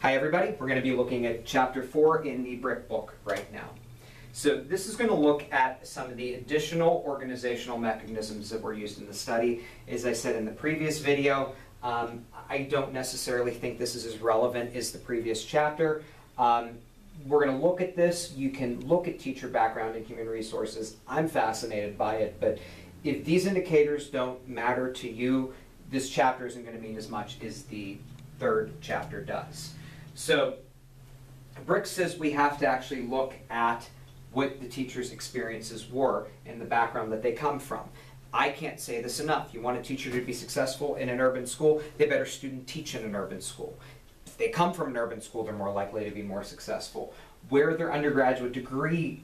Hi everybody, we're going to be looking at Chapter 4 in the Bryk book right now. So this is going to look at some of the additional organizational mechanisms that were used in the study. As I said in the previous video, I don't necessarily think this is as relevant as the previous chapter. We're going to look at this. You can look at teacher background and human resources. I'm fascinated by it, but if these indicators don't matter to you, this chapter isn't going to mean as much as the third chapter does. So Bryk says we have to actually look at what the teacher's experiences were and the background that they come from. I can't say this enough. You want a teacher to be successful in an urban school, they better student teach in an urban school. If they come from an urban school, they're more likely to be more successful. Where their undergraduate degree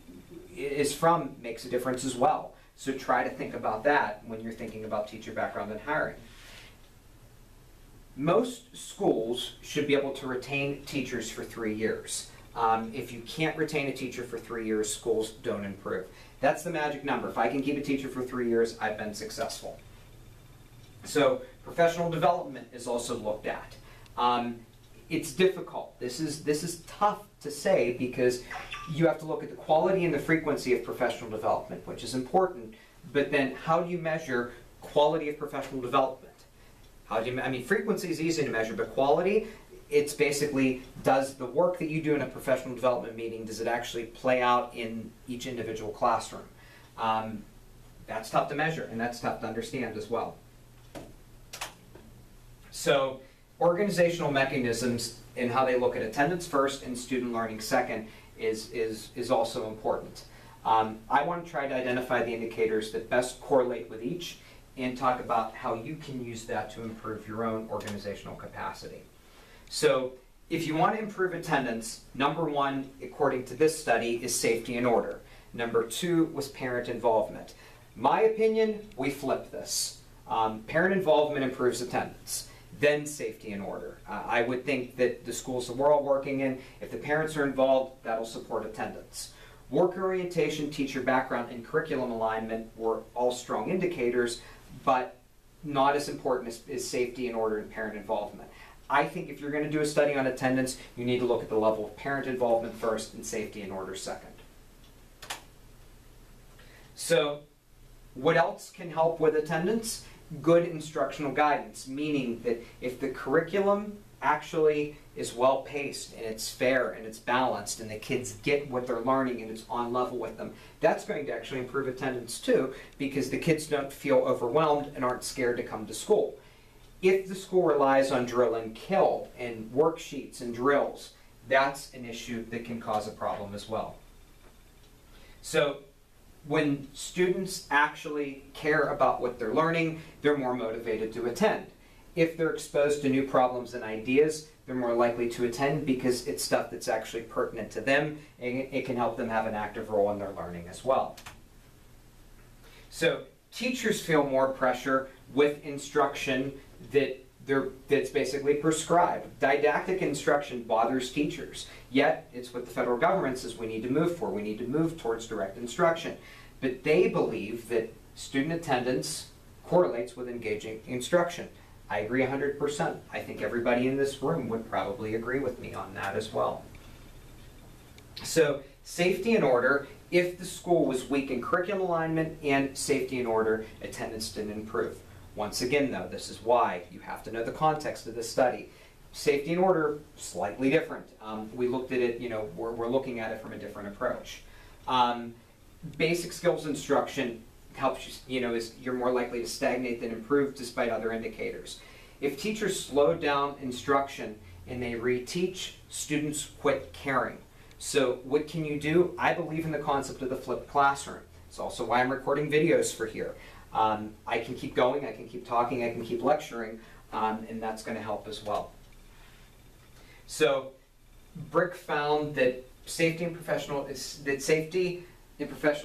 is from makes a difference as well. So try to think about that when you're thinking about teacher background and hiring. Most schools should be able to retain teachers for 3 years. If you can't retain a teacher for 3 years, schools don't improve. That's the magic number. If I can keep a teacher for 3 years, I've been successful. So professional development is also looked at. It's difficult. This is tough to say because you have to look at the quality and the frequency of professional development, which is important, but then how do you measure quality of professional development? Frequency is easy to measure, but quality, it's basically, does the work that you do in a professional development meeting, does it actually play out in each individual classroom? That's tough to measure, and that's tough to understand as well. So organizational mechanisms in how they look at attendance first and student learning second is also important. I want to try to identify the indicators that best correlate with each and talk about how you can use that to improve your own organizational capacity. So if you want to improve attendance, number one, according to this study, is safety and order. Number two was parent involvement. My opinion, we flip this. Parent involvement improves attendance, then safety and order. I would think that the schools that we're all working in, if the parents are involved, that'll support attendance. Work orientation, teacher background, and curriculum alignment were all strong indicators, but not as important as safety and order and parent involvement. I think if you're going to do a study on attendance, you need to look at the level of parent involvement first and safety and order second. So what else can help with attendance? Good instructional guidance, meaning that if the curriculum actually is well paced and it's fair and it's balanced and the kids get what they're learning and it's on level with them, that's going to actually improve attendance too, because the kids don't feel overwhelmed and aren't scared to come to school. If the school relies on drill and kill and worksheets and drills, that's an issue that can cause a problem as well. So when students actually care about what they're learning, they're more motivated to attend. If they're exposed to new problems and ideas, they're more likely to attend because it's stuff that's actually pertinent to them, and it can help them have an active role in their learning as well. So teachers feel more pressure with instruction that's basically prescribed. Didactic instruction bothers teachers, yet it's what the federal government says we need to move for. We need to move towards direct instruction. But they believe that student attendance correlates with engaging instruction. I agree 100%. I think everybody in this room would probably agree with me on that as well. So safety and order, if the school was weak in curriculum alignment and safety and order, attendance didn't improve. Once again though, this is why you have to know the context of this study. Safety and order, slightly different. We looked at it, we're looking at it from a different approach. Basic skills instruction helps you, is you're more likely to stagnate than improve despite other indicators. If teachers slow down instruction and they reteach, students quit caring. So what can you do? I believe in the concept of the flipped classroom. It's also why I'm recording videos for here. I can keep going, I can keep talking, I can keep lecturing, and that's going to help as well. So Bryk found that safety in professional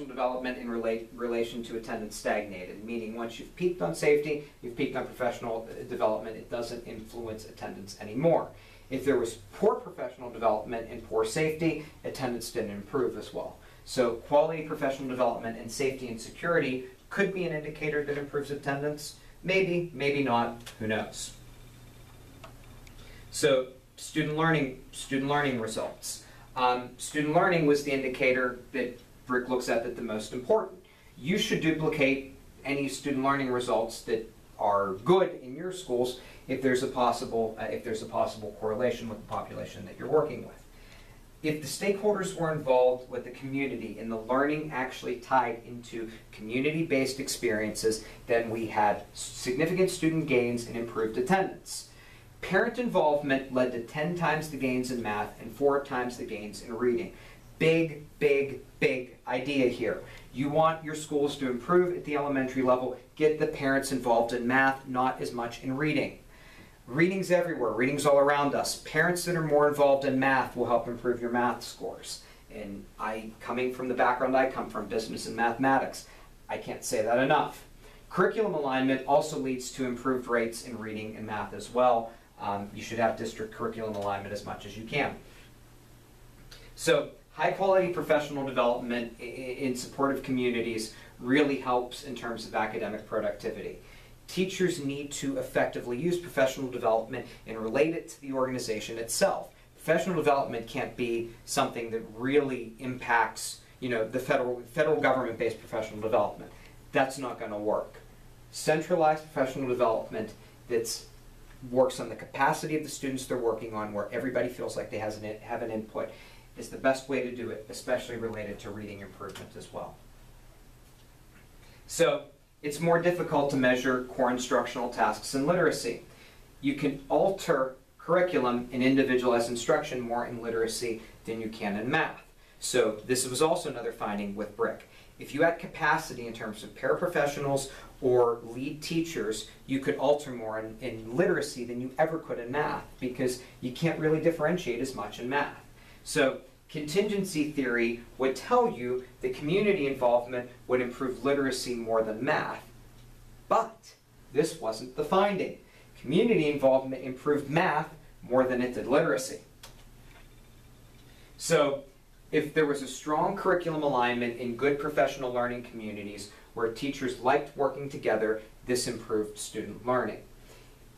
development in relation to attendance stagnated, meaning once you've peaked on safety, you've peaked on professional development, it doesn't influence attendance anymore. If there was poor professional development and poor safety, attendance didn't improve as well. So quality professional development and safety and security could be an indicator that improves attendance. Maybe, maybe not, who knows. So student learning results. Student learning was the indicator that Bryk looks at that the most important. You should duplicate any student learning results that are good in your schools if there's a possible correlation with the population that you're working with. If the stakeholders were involved with the community and the learning actually tied into community-based experiences, then we had significant student gains and improved attendance. Parent involvement led to 10 times the gains in math and 4 times the gains in reading. Big, big, big idea here. You want your schools to improve at the elementary level, get the parents involved in math, not as much in reading. Reading's everywhere. Reading's all around us. Parents that are more involved in math will help improve your math scores. And coming from the background I come from, business and mathematics, I can't say that enough. Curriculum alignment also leads to improved rates in reading and math as well. You should have district curriculum alignment as much as you can. So, high quality professional development in supportive communities really helps in terms of academic productivity. Teachers need to effectively use professional development and relate it to the organization itself. Professional development can't be something that really impacts, the federal government-based professional development. That's not going to work. Centralized professional development that works on the capacity of the students they're working on, where everybody feels like they have an input, is the best way to do it, especially related to reading improvement as well. So, it's more difficult to measure core instructional tasks in literacy. You can alter curriculum and individualized instruction more in literacy than you can in math. So this was also another finding with Bryk. If you had capacity in terms of paraprofessionals or lead teachers, you could alter more in literacy than you ever could in math, because you can't really differentiate as much in math. So contingency theory would tell you that community involvement would improve literacy more than math. But this wasn't the finding. Community involvement improved math more than it did literacy. So if there was a strong curriculum alignment in good professional learning communities where teachers liked working together, this improved student learning.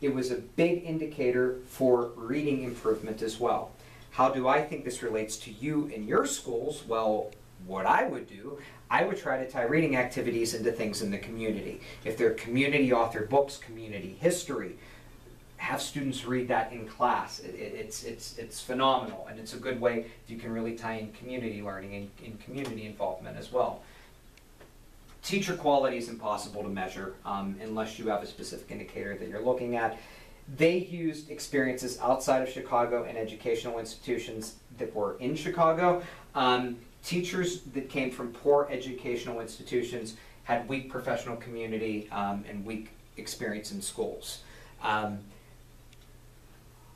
It was a big indicator for reading improvement as well. How do I think this relates to you in your schools? Well, what I would do, I would try to tie reading activities into things in the community. If they're community authored books, community history, have students read that in class. It's phenomenal, and it's a good way you can really tie in community learning and in community involvement as well. Teacher quality is impossible to measure unless you have a specific indicator that you're looking at. They used experiences outside of Chicago and educational institutions that were in Chicago. Teachers that came from poor educational institutions had weak professional community and weak experience in schools.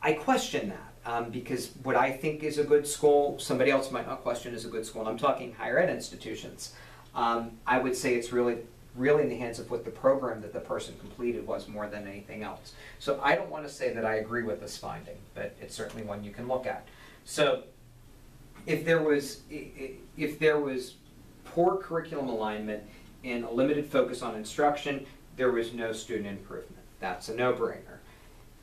I question that because what I think is a good school, somebody else might not question as a good school, and I'm talking higher ed institutions. I would say it's really in the hands of what the program that the person completed was more than anything else. So I don't want to say that I agree with this finding, but it's certainly one you can look at. So if there was poor curriculum alignment and a limited focus on instruction, there was no student improvement. That's a no-brainer.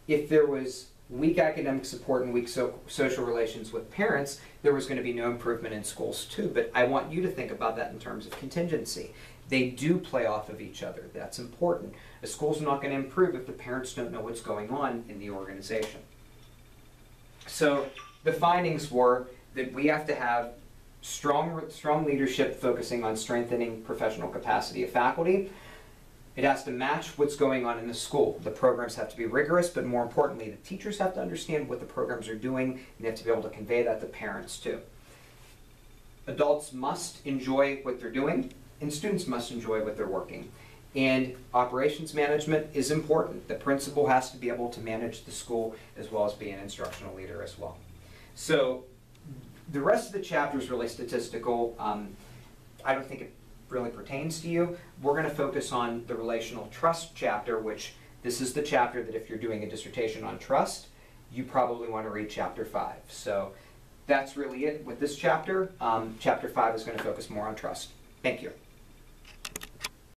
If there was weak academic support and weak social relations with parents, there was going to be no improvement in schools too. But I want you to think about that in terms of contingency. They do play off of each other. That's important. A school's not going to improve if the parents don't know what's going on in the organization. So the findings were that we have to have strong leadership focusing on strengthening professional capacity of faculty. It has to match what's going on in the school. The programs have to be rigorous, but more importantly, the teachers have to understand what the programs are doing, and they have to be able to convey that to parents too. Adults must enjoy what they're doing, and students must enjoy what they're working. And operations management is important. The principal has to be able to manage the school as well as be an instructional leader as well. So the rest of the chapter is really statistical. I don't think it really pertains to you. We're going to focus on the relational trust chapter, which this is the chapter that if you're doing a dissertation on trust, you probably want to read chapter 5. So that's really it with this chapter. Chapter 5 is going to focus more on trust. Thank you.